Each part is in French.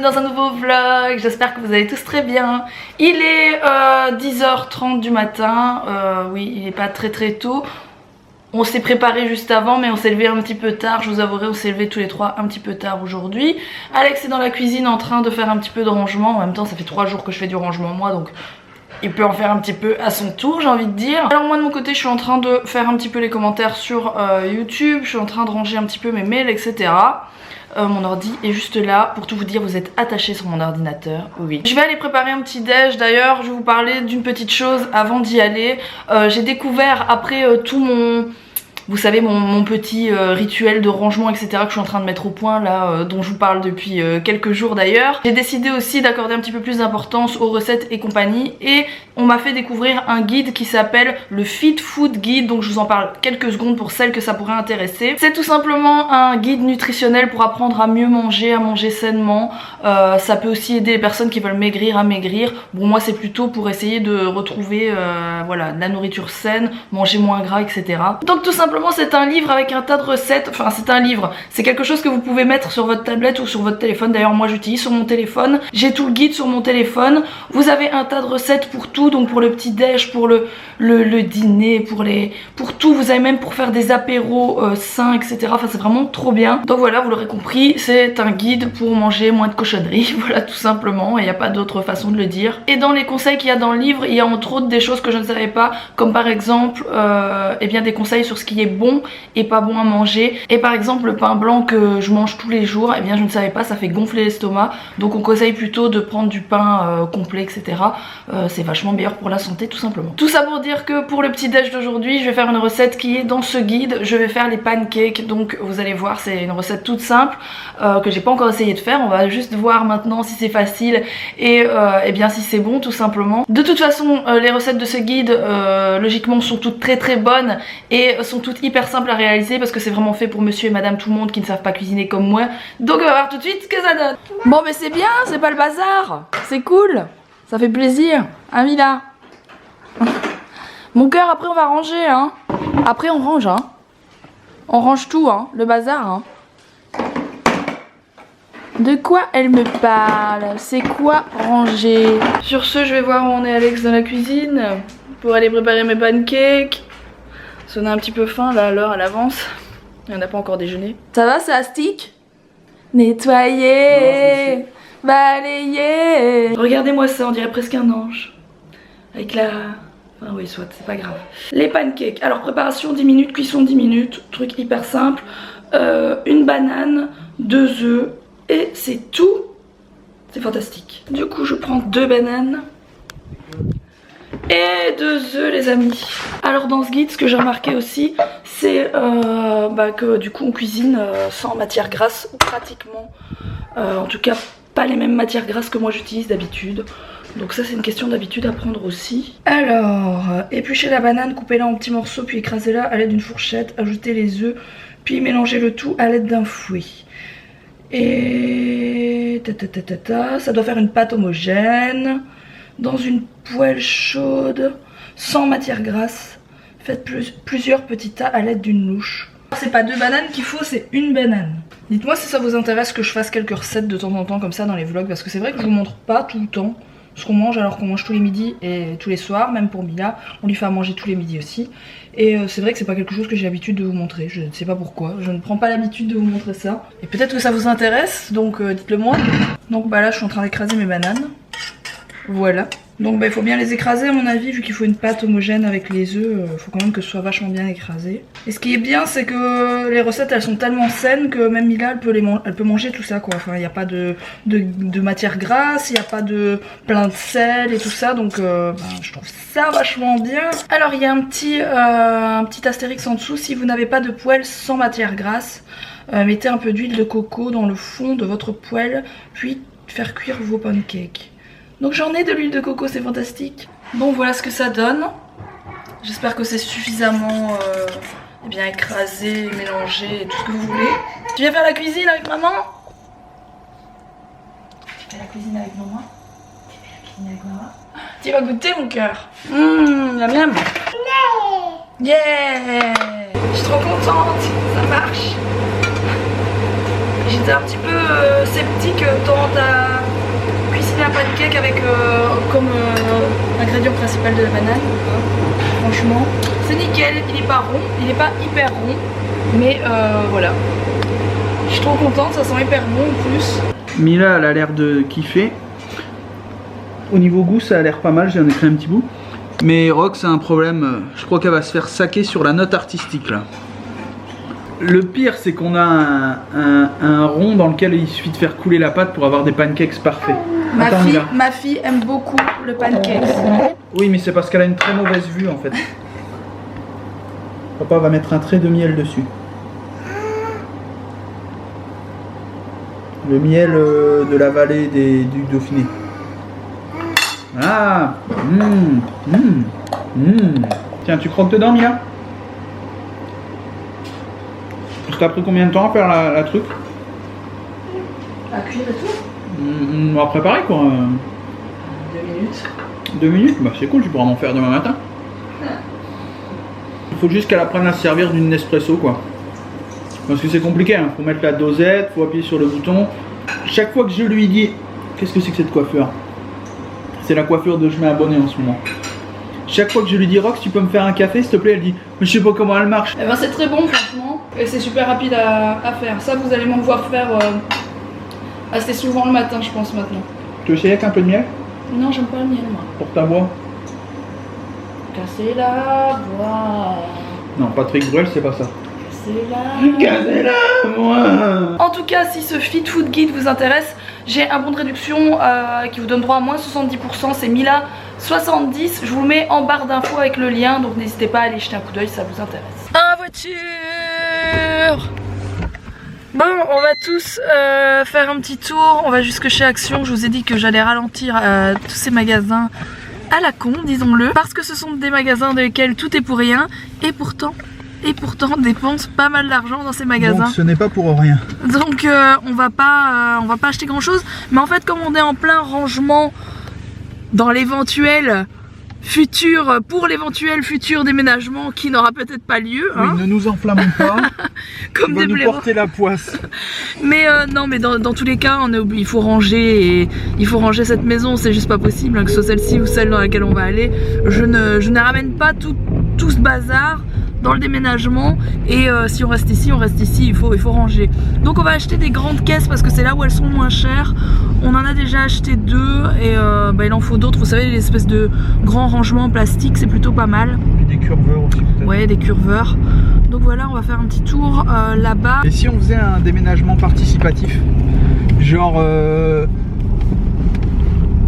bienvenue dans un nouveau vlog, j'espère que vous allez tous très bien. Il est 10h30 du matin, oui il n'est pas très tôt. On s'est préparé juste avant mais on s'est levé un petit peu tard, je vous avouerai on s'est levé tous les trois un petit peu tard aujourd'hui. Alex est dans la cuisine en train de faire un petit peu de rangement, en même temps ça fait 3 jours que je fais du rangement moi donc il peut en faire un petit peu à son tour j'ai envie de dire. Alors moi de mon côté je suis en train de faire un petit peu les commentaires sur YouTube, je suis en train de ranger un petit peu mes mails etc. Mon ordi est juste là, pour tout vous dire vous êtes attachés sur mon ordinateur, oui. Je vais aller préparer un petit déj, d'ailleurs je vais vous parler d'une petite chose avant d'y aller. J'ai découvert après tout mon... Vous savez mon petit rituel de rangement etc que je suis en train de mettre au point là dont je vous parle depuis quelques jours d'ailleurs. J'ai décidé aussi d'accorder un petit peu plus d'importance aux recettes et compagnie et on m'a fait découvrir un guide qui s'appelle le Fit Food Guide, donc je vous en parle quelques secondes pour celles que ça pourrait intéresser. C'est tout simplement un guide nutritionnel pour apprendre à mieux manger, à manger sainement. Ça peut aussi aider les personnes qui veulent maigrir à maigrir. Bon moi c'est plutôt pour essayer de retrouver voilà, de la nourriture saine, manger moins gras etc. Donc tout simplement c'est un livre avec un tas de recettes, enfin c'est un livre, c'est quelque chose que vous pouvez mettre sur votre tablette ou sur votre téléphone, d'ailleurs moi j'utilise sur mon téléphone, j'ai tout le guide sur mon téléphone, vous avez un tas de recettes pour tout, donc pour le petit déj, pour le dîner, pour tout, vous avez même pour faire des apéros sains etc, enfin c'est vraiment trop bien. Donc voilà vous l'aurez compris, c'est un guide pour manger moins de cochonneries, voilà tout simplement, il n'y a pas d'autre façon de le dire. Et dans les conseils qu'il y a dans le livre, il y a entre autres des choses que je ne savais pas, comme par exemple eh bien des conseils sur ce qui est bon et pas bon à manger. Et par exemple le pain blanc que je mange tous les jours, eh bien je ne savais pas, ça fait gonfler l'estomac, donc on conseille plutôt de prendre du pain complet etc. C'est vachement meilleur pour la santé tout simplement. Tout ça pour dire que pour le petit déj d'aujourd'hui je vais faire une recette qui est dans ce guide, je vais faire les pancakes, donc vous allez voir c'est une recette toute simple que j'ai pas encore essayé de faire, on va juste voir maintenant si c'est facile et eh bien si c'est bon tout simplement. De toute façon les recettes de ce guide logiquement sont toutes très bonnes et sont toutes hyper simple à réaliser parce que c'est vraiment fait pour monsieur et madame tout le monde qui ne savent pas cuisiner comme moi. Donc on va voir tout de suite ce que ça donne. Bon mais c'est bien, c'est pas le bazar, c'est cool, ça fait plaisir, hein Mila. Mon cœur après on va ranger hein. Après on range hein. On range tout hein, le bazar hein. De quoi elle me parle? C'est quoi ranger? Sur ce je vais voir où on est Alex dans la cuisine pour aller préparer mes pancakes. On a un petit peu faim là, l'heure elle avance. Et on n'a pas encore déjeuné. Ça va, c'est astique? Nettoyer, balayer. Regardez-moi ça, on dirait presque un ange. Avec la... Enfin oui, soit, c'est pas grave. Les pancakes. Alors préparation 10 minutes, cuisson 10 minutes. Truc hyper simple. Une banane, 2 œufs. Et c'est tout. C'est fantastique. Du coup, je prends 2 bananes. Et 2 œufs les amis. Alors dans ce guide ce que j'ai remarqué aussi c'est que du coup on cuisine sans matière grasse pratiquement, en tout cas pas les mêmes matières grasses que moi j'utilise d'habitude. Donc ça c'est une question d'habitude à prendre aussi. Alors éplucher la banane, couper-la en petits morceaux puis écraser-la à l'aide d'une fourchette, ajouter les œufs puis mélanger le tout à l'aide d'un fouet. Et ça doit faire une pâte homogène. Dans une poêle chaude, sans matière grasse, faites plusieurs petits tas à l'aide d'une louche. C'est pas 2 bananes qu'il faut, c'est une banane. Dites-moi si ça vous intéresse que je fasse quelques recettes de temps en temps comme ça dans les vlogs, parce que c'est vrai que je vous montre pas tout le temps ce qu'on mange alors qu'on mange tous les midis et tous les soirs, même pour Mila, on lui fait à manger tous les midis aussi. Et c'est vrai que c'est pas quelque chose que j'ai l'habitude de vous montrer, je ne sais pas pourquoi, je ne prends pas l'habitude de vous montrer ça. Et peut-être que ça vous intéresse, donc dites-le moi. Donc bah là je suis en train d'écraser mes bananes. Voilà, donc il faut bien les écraser à mon avis, vu qu'il faut une pâte homogène avec les œufs, il faut quand même que ce soit vachement bien écrasé. Et ce qui est bien c'est que les recettes elles sont tellement saines que même Mila elle peut manger tout ça quoi. Enfin il n'y a pas de matière grasse, il n'y a pas de plein de sel et tout ça, donc je trouve ça vachement bien. Alors il y a un petit astérix en dessous, si vous n'avez pas de poêle sans matière grasse, mettez un peu d'huile de coco dans le fond de votre poêle, puis faire cuire vos pancakes. Donc j'en ai de l'huile de coco, c'est fantastique. Bon voilà ce que ça donne. J'espère que c'est suffisamment bien écrasé, mélangé, tout ce que vous voulez. Tu viens faire la cuisine avec maman? Tu fais la cuisine avec maman? Tu fais la cuisine avec maman? Tu vas goûter mon cœur. Miam miam. Yeah. Je suis trop contente, ça marche. J'ai j'étais un petit peu sceptique tant à cuisiner un pancake avec comme ingrédient principal de la banane. Franchement, c'est nickel, il est pas rond, il est pas hyper rond, mais voilà. Je suis trop contente, ça sent hyper bon en plus. Mila, elle a l'air de kiffer. Au niveau goût, ça a l'air pas mal, j'en ai pris un petit bout. Mais Rox a un problème, je crois qu'elle va se faire saquer sur la note artistique là. Le pire, c'est qu'on a un rond dans lequel il suffit de faire couler la pâte pour avoir des pancakes parfaits. Ma fille aime beaucoup le pancake. Oui, mais c'est parce qu'elle a une très mauvaise vue en fait. Papa va mettre un trait de miel dessus. Le miel de la vallée du Dauphiné. Ah, Tiens, tu croques dedans, Mia? Ça t'a pris combien de temps à faire la truc? À cuire et tout? À préparer quoi. 2 minutes. 2 minutes? Bah c'est cool, tu pourras m'en faire demain matin. Il faut juste qu'elle apprenne à se servir d'une Nespresso quoi. Parce que c'est compliqué, hein. Faut mettre la dosette, faut appuyer sur le bouton. Chaque fois que je lui dis, qu'est-ce que c'est que cette coiffure? C'est la coiffure de je m'ai abonné en ce moment. Chaque fois que je lui dis Rox, tu peux me faire un café s'il te plaît, elle dit mais je sais pas comment elle marche. Eh ben c'est très bon franchement et c'est super rapide à faire. Ça vous allez m'en voir faire assez souvent le matin je pense maintenant. Tu veux essayer avec un peu de miel? Non j'aime pas le miel moi. Pour ta voix? Casser la voix. Non, Patrick Bruel c'est pas ça. Casser-la, moi. En tout cas, si ce Fit Food Guide vous intéresse, j'ai un bon de réduction qui vous donne droit à moins 70%. C'est Mila 70. Je vous le mets en barre d'infos avec le lien. Donc n'hésitez pas à aller jeter un coup d'œil si ça vous intéresse. En voiture. Bon, on va tous faire un petit tour. On va jusque chez Action. Je vous ai dit que j'allais ralentir tous ces magasins à la con, disons-le. Parce que ce sont des magasins dans lesquels tout est pour rien. Et pourtant on dépense pas mal d'argent dans ces magasins. Donc ce n'est pas pour rien. Donc on va pas acheter grand chose. Mais en fait comme on est en plein rangement dans l'éventuel futur, pour l'éventuel futur déménagement qui n'aura peut-être pas lieu. Oui, hein. Ne nous enflammons pas. Comme des nous porter la poisse. Mais non mais dans tous les cas il faut ranger et il faut ranger cette maison. C'est juste pas possible hein, que ce soit celle-ci ou celle dans laquelle on va aller. Je ne ramène pas tout ce bazar dans le déménagement et si on reste ici, il faut ranger. Donc on va acheter des grandes caisses parce que c'est là où elles sont moins chères. On en a déjà acheté 2 et il en faut d'autres. Vous savez, les espèces de grands rangements en plastique, c'est plutôt pas mal. Et des curveurs aussi peut-être. Ouais, des curveurs. Donc voilà, on va faire un petit tour là-bas. Et si on faisait un déménagement participatif? Genre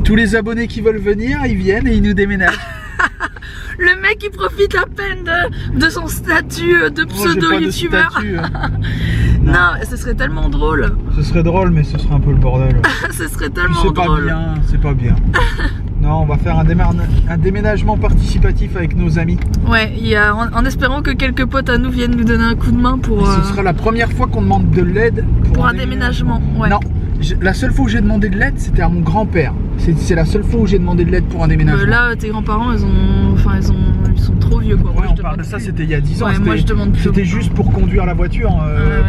tous les abonnés qui veulent venir, ils viennent et ils nous déménagent. Le mec il profite à peine de son statut de pseudo-youtubeur. Non, ce serait tellement drôle. Ce serait drôle, mais ce serait un peu le bordel. Ce serait tellement drôle. C'est pas bien. Non, on va faire un déménagement participatif avec nos amis. Ouais, en espérant que quelques potes à nous viennent nous donner un coup de main pour... Ce sera la première fois qu'on demande de l'aide pour un déménagement. Ouais. Non, la seule fois où j'ai demandé de l'aide, c'était à mon grand-père. C'est la seule fois où j'ai demandé de l'aide pour un déménagement. Là, tes grands-parents, ils sont trop vieux quoi. Ouais, moi, on parle de ça, c'était il y a 10 ans. Ouais, moi je demande plus. C'était juste pour conduire la voiture,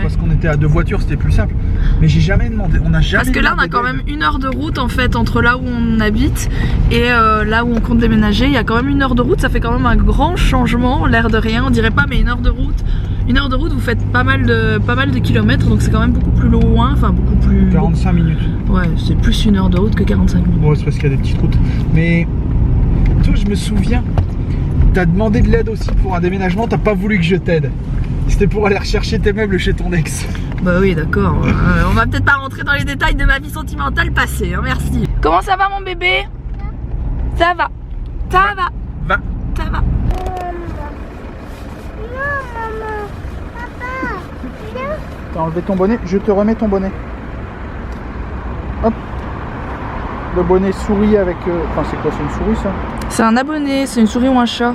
parce qu'on était à 2 voitures, c'était plus simple. Mais j'ai jamais demandé, on a jamais. Parce que là, on a quand même 1 heure de route en fait entre là où on habite et là où on compte déménager. Il y a quand même 1 heure de route, ça fait quand même un grand changement, l'air de rien. On dirait pas, mais 1 heure de route. 1 heure de route, vous faites pas mal de kilomètres, donc c'est quand même beaucoup plus loin, enfin beaucoup plus. 45 minutes. Ouais, c'est plus 1 heure de route que 45 minutes. Ouais, c'est parce qu'il y a des petites routes. Mais toi, je me souviens, t'as demandé de l'aide aussi pour un déménagement, t'as pas voulu que je t'aide. C'était pour aller rechercher tes meubles chez ton ex. Bah oui, d'accord. On va peut-être pas rentrer dans les détails de ma vie sentimentale passée, hein, merci. Comment ça va mon bébé? Ça va. Ça va. Va. Ça va. T'as enlevé ton bonnet, je te remets ton bonnet. Hop. Le bonnet souris avec... Enfin c'est quoi, c'est une souris ça? C'est un abonné, c'est une souris ou un chat.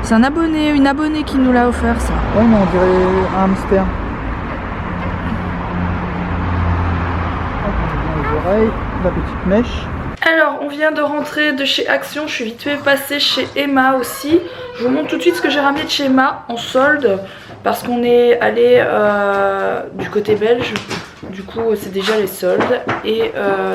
C'est un abonné, une abonnée qui nous l'a offert ça. Ouais mais on dirait un hamster. Hop, on met les oreilles, la petite mèche. Alors on vient de rentrer de chez Action, je suis vite fait passer chez Emma aussi. Je vous montre tout de suite ce que j'ai ramené de chez Emma en solde. Parce qu'on est allé du côté belge. du coup c'est déjà les soldes. Et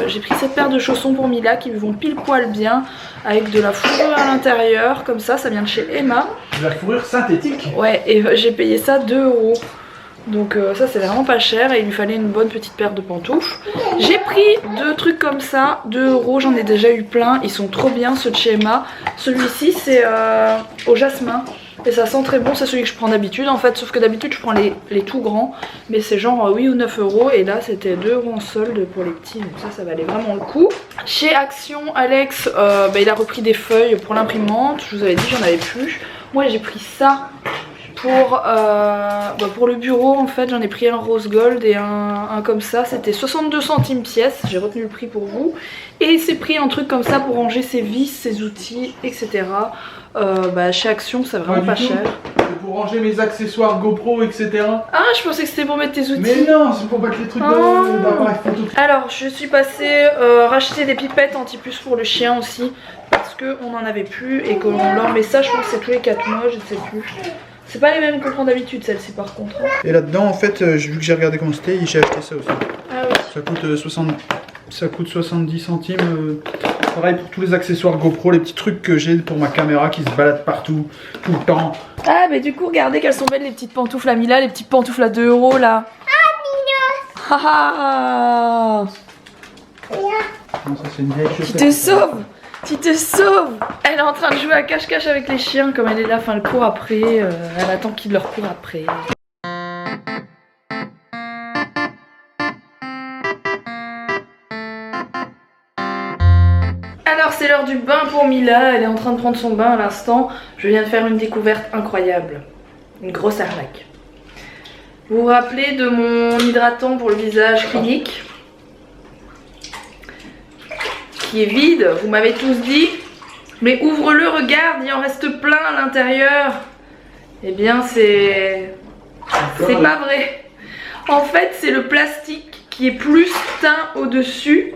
j'ai pris cette paire de chaussons pour Mila qui lui vont pile poil bien, avec de la fourrure à l'intérieur, comme ça vient de chez Emma. De la fourrure synthétique. Ouais, et j'ai payé ça 2 €. Donc ça c'est vraiment pas cher et il lui fallait une bonne petite paire de pantoufles. J'ai pris 2 trucs comme ça, 2 €, j'en ai déjà eu plein, ils sont trop bien ceux de chez Emma. Celui-ci c'est au jasmin et ça sent très bon, c'est celui que je prends d'habitude en fait, sauf que d'habitude je prends les tout grands, mais c'est genre 8 ou 9 € et là c'était 2 € en solde pour les petits, donc ça valait vraiment le coup. Chez Action, Alex il a repris des feuilles pour l'imprimante, je vous avais dit j'en avais plus. Moi j'ai pris ça pour le bureau en fait, j'en ai pris un rose gold et un comme ça, c'était 62 centimes pièce, j'ai retenu le prix pour vous. Et c'est pris un truc comme ça pour ranger ses vis, ses outils, etc. Chez Action c'est vraiment pas cher. C'est pour ranger mes accessoires GoPro, etc. Ah, je pensais que c'était pour mettre tes outils. Mais non, c'est pour mettre les trucs d'appareil photo. Alors je suis passée racheter des pipettes anti-puce pour le chien aussi, parce qu'on en avait plus et qu'on leur met ça, je pense que c'est tous les 4 mois, je ne sais plus. C'est pas les mêmes qu'on prend d'habitude, celle-ci par contre. Et là-dedans, en fait, vu que j'ai regardé comment c'était, j'ai acheté ça aussi. Ah oui. Ça coûte 70 centimes. Pareil pour tous les accessoires GoPro, les petits trucs que j'ai pour ma caméra qui se baladent partout, tout le temps. Ah, mais du coup, regardez qu'elles sont belles les petites pantoufles à Mila, les petites pantoufles à 2 € là. Ah, Mila. Non, ça c'est une vieille chaussette. Tu te sauves. Tu te sauves. Elle est en train de jouer à cache-cache avec les chiens comme elle est là, enfin elle court après, elle attend qu'ils leur courent après. Alors c'est l'heure du bain pour Mila, elle est en train de prendre son bain à l'instant. Je viens de faire une découverte incroyable, une grosse arnaque. Vous vous rappelez de mon hydratant pour le visage Clinique ? Qui est vide, vous m'avez tous dit, mais ouvre-le, regarde, il en reste plein à l'intérieur. Eh bien c'est pas vrai. En fait c'est le plastique qui est plus teint au-dessus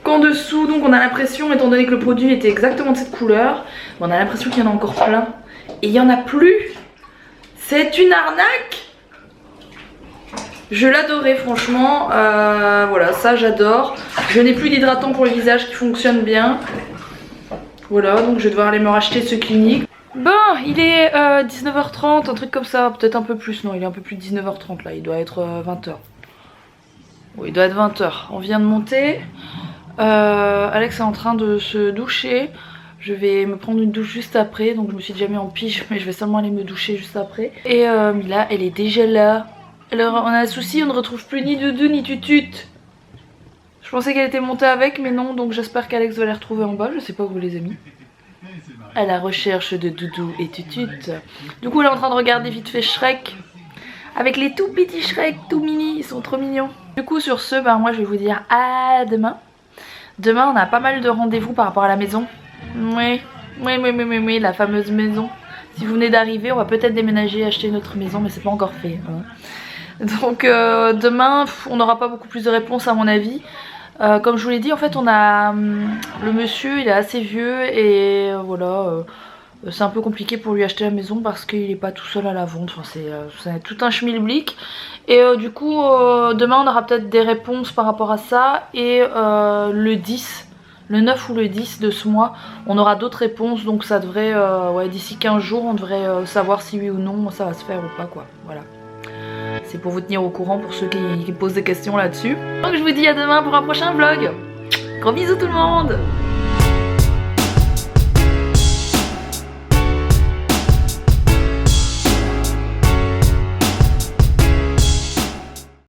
qu'en dessous, donc on a l'impression, étant donné que le produit était exactement de cette couleur, on a l'impression qu'il y en a encore plein et il n'y en a plus. C'est une arnaque. Je l'adorais franchement, voilà, ça j'adore. Je n'ai plus d'hydratant pour le visage qui fonctionne bien. Voilà, donc je vais devoir aller me racheter ce Clinique. Bon, il est 19h30, un truc comme ça, peut-être un peu plus, non il est un peu plus de 19h30 là, il doit être 20h. Oui, il doit être 20h, on vient de monter. Alex est en train de se doucher. Je vais me prendre une douche juste après, donc je me suis déjà mis en pige, mais je vais seulement aller me doucher juste après. Et Mila, elle est déjà là. Alors on a un souci, on ne retrouve plus ni Doudou ni Tutut. Je pensais qu'elle était montée avec, mais non, donc j'espère qu'Alex va les retrouver en bas, je sais pas où vous les avez mis. À la recherche de Doudou et Tutut. Du coup elle est en train de regarder vite fait Shrek. Avec les tout petits Shrek, tout mini, ils sont trop mignons. Du coup sur ce, moi je vais vous dire à demain. Demain on a pas mal de rendez-vous par rapport à la maison. Oui, la fameuse maison. Si vous venez d'arriver, on va peut-être déménager, acheter notre maison, mais c'est pas encore fait. Hein. Donc demain, on n'aura pas beaucoup plus de réponses à mon avis. Comme je vous l'ai dit, en fait, on a le monsieur, il est assez vieux et voilà, c'est un peu compliqué pour lui acheter la maison parce qu'il n'est pas tout seul à la vente. Enfin, c'est tout un schmilblick. Et du coup, demain, on aura peut-être des réponses par rapport à ça. Et le 10, le 9 ou le 10 de ce mois, on aura d'autres réponses. Donc ça devrait, d'ici 15 jours, on devrait savoir si oui ou non ça va se faire ou pas, quoi. Voilà. C'est pour vous tenir au courant pour ceux qui posent des questions là-dessus. Donc je vous dis à demain pour un prochain vlog. Gros bisous tout le monde!